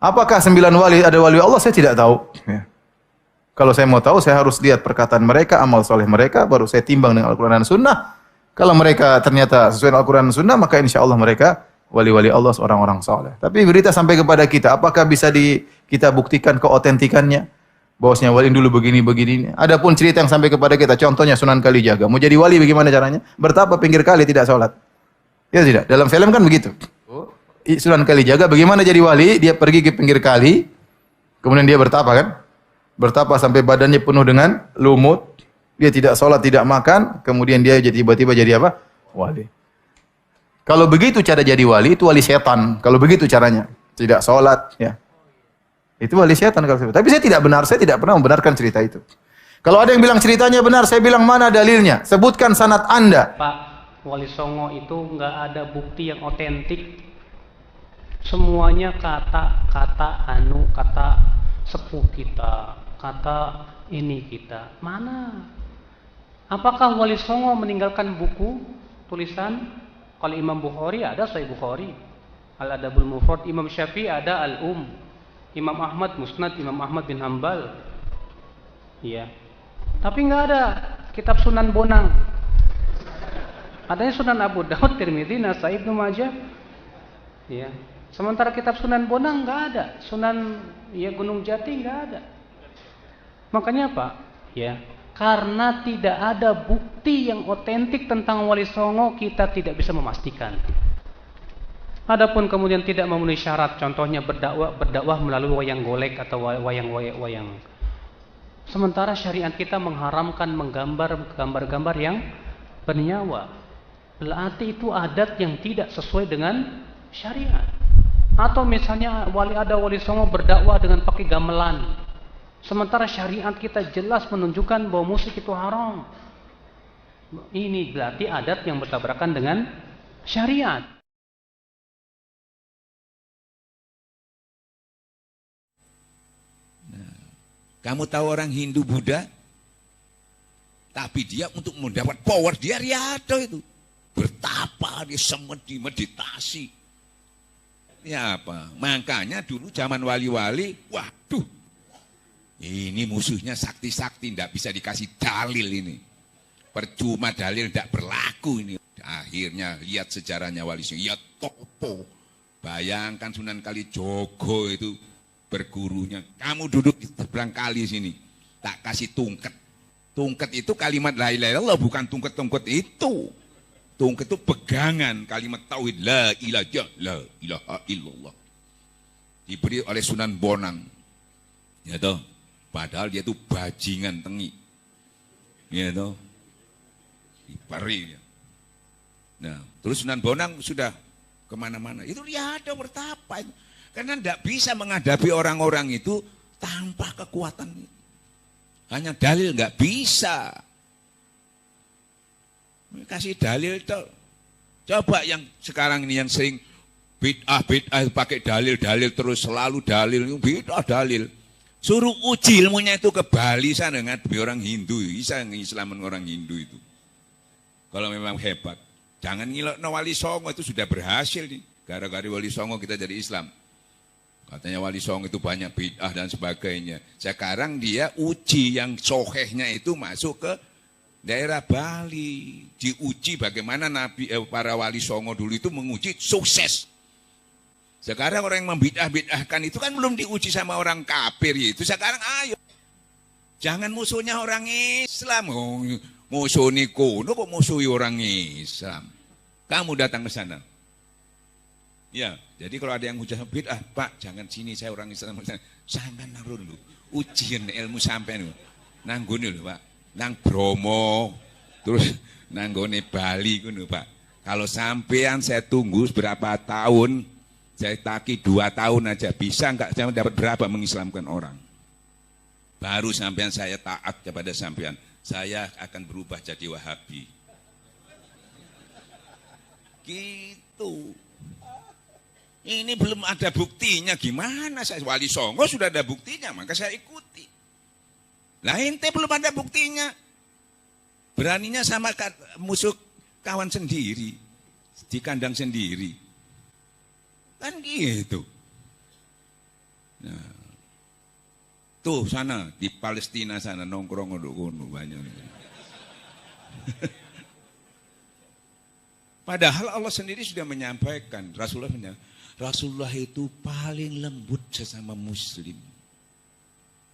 Apakah 9 wali ada wali Allah? Saya tidak tahu. Ya. Kalau saya mau tahu, saya harus lihat perkataan mereka, amal soleh mereka, baru saya timbang dengan Al-Quran dan Sunnah. Kalau mereka ternyata sesuai dengan Al-Quran dan Sunnah, maka insya Allah mereka wali-wali Allah, seorang-orang soleh. Tapi berita sampai kepada kita, apakah bisa kita buktikan keotentikannya? Bahwasanya wali dulu begini-begini. Adapun cerita yang sampai kepada kita, contohnya Sunan Kalijaga. Mau jadi wali bagaimana caranya? Bertapa pinggir kali tidak sholat. Ya tidak? Dalam film kan begitu. Sunan Kalijaga bagaimana jadi wali? Dia pergi ke pinggir kali, kemudian dia bertapa kan? Bertapa sampai badannya penuh dengan lumut. Dia tidak sholat, tidak makan. Kemudian dia tiba-tiba jadi apa? Wali. Kalau begitu cara jadi wali, itu wali setan. Kalau begitu caranya. Tidak sholat. Ya. Itu wali setan. Tapi saya tidak benar. Saya tidak pernah membenarkan cerita itu. Kalau ada yang bilang ceritanya benar, saya bilang mana dalilnya? Sebutkan sanad Anda. Pak, Wali Songo itu nggak ada bukti yang otentik. Semuanya kata sepuh kita, kata ini kita. Mana? Apakah Wali Songo meninggalkan buku tulisan? Kalau Imam Bukhari ada Sahih Bukhari, Al-Adabul Mufrad. Imam Syafi'i ada Al-Um. Imam Ahmad Musnad Imam Ahmad bin Hambal. Iya. Tapi nggak ada kitab Sunan Bonang. Adanya Sunan Abu Daud, Tirmidzi, Nasai, Ibnu Majah. Iya. Sementara kitab Sunan Bonang nggak ada, Sunan Gunung Jati nggak ada. Makanya apa? Ya, karena tidak ada bukti yang otentik tentang Wali Songo, kita tidak bisa memastikan. Adapun kemudian tidak memenuhi syarat, contohnya berdakwah melalui wayang golek atau wayang. Sementara syariat kita mengharamkan menggambar gambar-gambar yang bernyawa. Berarti itu adat yang tidak sesuai dengan syariat. Atau misalnya ada wali songo berdakwah dengan pakai gamelan. Sementara syariat kita jelas menunjukkan bahwa musik itu haram. Ini berarti adat yang bertabrakan dengan syariat. Nah, kamu tahu orang Hindu Buddha? Tapi dia untuk mendapat power, dia riado itu. Bertapa, dia semedi, meditasi. Ya apa? Makanya dulu zaman wali-wali, waduh, ini musuhnya sakti-sakti, tidak bisa dikasih dalil ini. Percuma dalil tidak berlaku ini. Akhirnya lihat sejarahnya Wali Songo, ya topo. Bayangkan Sunan Kalijogo itu bergurunya. Kamu duduk di seberang kali sini, tak kasih tungket. Tungket itu kalimat la ilaha illallah, bukan tungket-tungket itu. Tungket itu pegangan kalimat tauhid la ilaha illallah. Diberi oleh Sunan Bonang. Ya toh, padahal dia itu bajingan tengi. Ya toh. Diberi. Nah, terus Sunan Bonang sudah kemana-mana. Itu dia ada bertapa itu. Karena tidak bisa menghadapi orang-orang itu tanpa kekuatan. Hanya dalil nggak bisa. Kasih dalil itu. Coba yang sekarang ini yang sering bid'ah pakai dalil terus selalu dalil, bid'ah dalil. Suruh uji ilmunya itu ke Bali sana dengan orang Hindu, bisa ngislamin orang Hindu itu. Kalau memang hebat. Jangan ngilok Wali Songo itu sudah berhasil nih. Gara-gara Wali Songo kita jadi Islam. Katanya Wali Songo itu banyak bid'ah dan sebagainya. Sekarang dia uji yang sohehnya itu masuk ke daerah Bali. Diuji bagaimana para Wali Songo dulu itu menguji sukses. Sekarang orang yang membid'ah-bid'ahkan itu kan belum diuji sama orang kafir itu. Sekarang ayo. Jangan musuhnya orang Islam. Musuh ini kuno kok musuhi orang Islam. Kamu datang ke sana. Ya, jadi kalau ada yang hujah bid'ah, Pak, jangan sini saya orang Islam. Sampai naruh dulu. Ujian ilmu sampai dulu. Nanggone lho, Pak. Nang Bromo, terus nanggone Bali kuno, Pak. Kalau sampean saya tunggu berapa tahun, saya taki 2 tahun aja, bisa enggak saya dapat berapa mengislamkan orang? Baru sampean saya taat kepada sampean, saya akan berubah jadi Wahabi. Gitu. Ini belum ada buktinya, gimana saya Wali Songo sudah ada buktinya, maka saya ikuti. Lah ente belum ada buktinya. Beraninya sama musuh kawan sendiri. Di kandang sendiri. Kan gitu. Tuh sana di Palestina sana nongkrong ngono banyak. Padahal Allah sendiri sudah menyampaikan, Rasulullah itu paling lembut sesama muslim.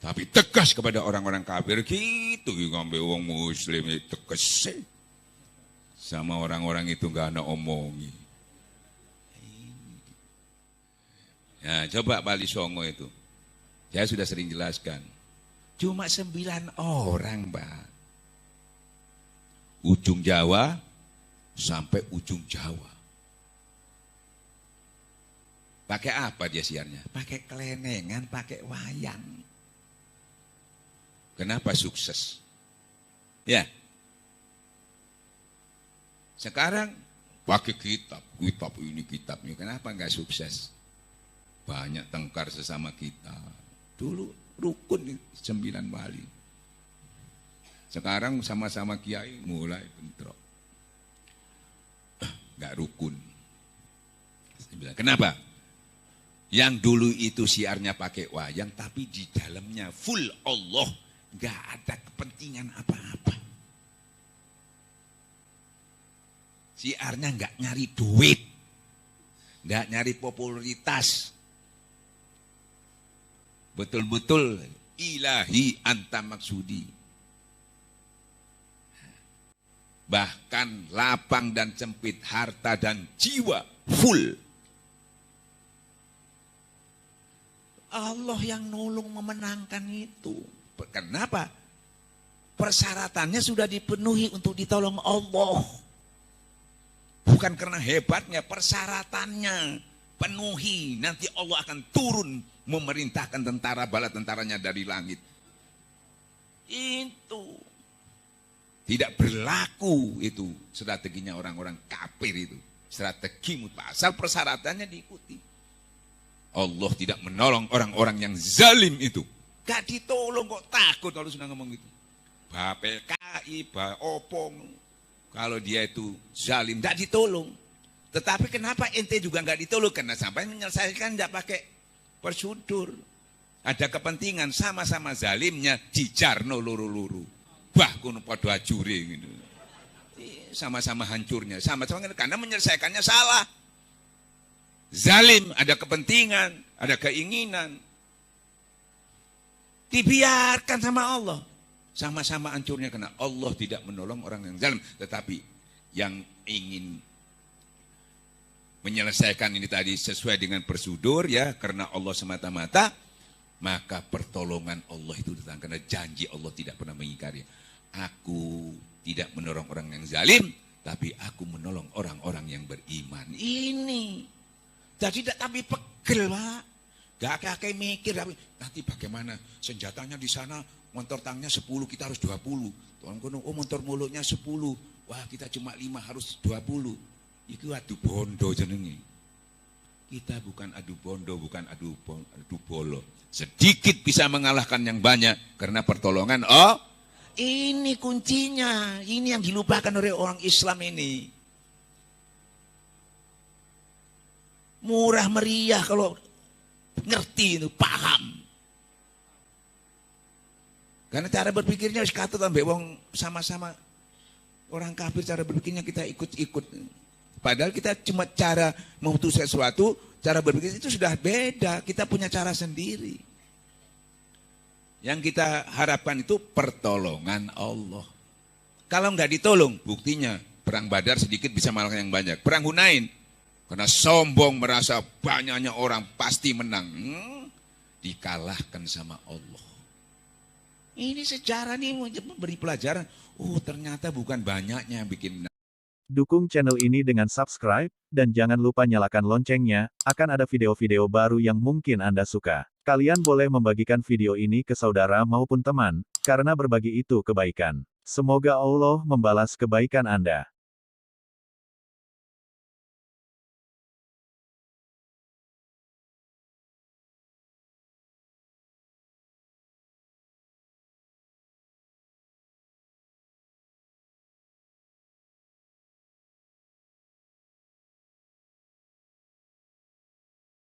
Tapi tegas kepada orang-orang kafir gitu, ngambil wong muslim itu tegas. Sama orang-orang itu gak ada omongi. Ya, coba Wali Songo itu. Saya sudah sering jelaskan. Cuma 9 orang, Pak. Ujung Jawa sampai ujung Jawa. Pakai apa dia siarnya? Pakai kelenengan, pakai wayang. Kenapa sukses? Ya. Sekarang pakai kitab ini kitabnya. Kenapa enggak sukses? Banyak tengkar sesama kita. Dulu rukun 9 wali. Sekarang sama-sama kiai mulai bentrok. Enggak rukun. Kenapa? Yang dulu itu siarnya pakai wayang, tapi di dalamnya full Allah. Enggak ada kepentingan apa-apa. Siarnya enggak nyari duit. Enggak nyari popularitas. Betul-betul ilahi anta maksudi. Bahkan lapang dan sempit, harta dan jiwa full. Allah yang nolong memenangkan itu. Kenapa? Persyaratannya sudah dipenuhi untuk ditolong Allah. Bukan karena hebatnya, persyaratannya penuhi. Nanti Allah akan turun memerintahkan tentara bala tentaranya dari langit. Itu tidak berlaku itu strateginya orang-orang kafir itu. Strategi mutlak. Asal persyaratannya diikuti. Allah tidak menolong orang-orang yang zalim itu. Gak ditolong kok takut kalau sudah ngomong gitu. PKI, Opong. Kalau dia itu zalim, gak ditolong. Tetapi kenapa ente juga gak ditolong? Karena sampai menyelesaikan gak pakai persudur. Ada kepentingan sama-sama zalimnya dijarno luru-luru. Bahkan pada ajure gitu. Sama-sama hancurnya. Sama-sama karena menyelesaikannya salah. Zalim, ada kepentingan, ada keinginan. Dibiarkan sama Allah. Sama-sama hancurnya karena Allah tidak menolong orang yang zalim. Tetapi yang ingin menyelesaikan ini tadi sesuai dengan prosedur ya. Karena Allah semata-mata. Maka pertolongan Allah itu datang. Karena janji Allah tidak pernah mengingkari. Aku tidak menolong orang yang zalim. Tapi aku menolong orang-orang yang beriman. Ini. Jadi tapi pegel, Pak. Gak kakek mikir. Nanti bagaimana? Senjatanya di sana, motor tanknya 10, kita harus 20. Tuan kono, oh motor mulutnya 10. Wah kita cuma 5, harus 20. Itu adu bondo jenenge. Kita bukan adu bondo, bukan adu bolo. Sedikit bisa mengalahkan yang banyak. Karena pertolongan, ini kuncinya. Ini yang dilupakan oleh orang Islam ini. Murah meriah kalau ngerti itu, paham. Karena cara berpikirnya harus katut ambek wong sama-sama orang kafir, cara berpikirnya kita ikut-ikut. Padahal kita cuma cara memutus sesuatu, cara berpikir itu sudah beda. Kita punya cara sendiri. Yang kita harapkan itu pertolongan Allah. Kalau nggak ditolong, buktinya perang Badar sedikit bisa mengalahkan yang banyak. Perang Hunain. Karena sombong merasa banyaknya orang pasti menang. Dikalahkan sama Allah. Ini sejarah nih memberi pelajaran. Oh ternyata bukan banyaknya yang bikin. Dukung channel ini dengan subscribe, dan jangan lupa nyalakan loncengnya, akan ada video-video baru yang mungkin Anda suka. Kalian boleh membagikan video ini ke saudara maupun teman, karena berbagi itu kebaikan. Semoga Allah membalas kebaikan Anda.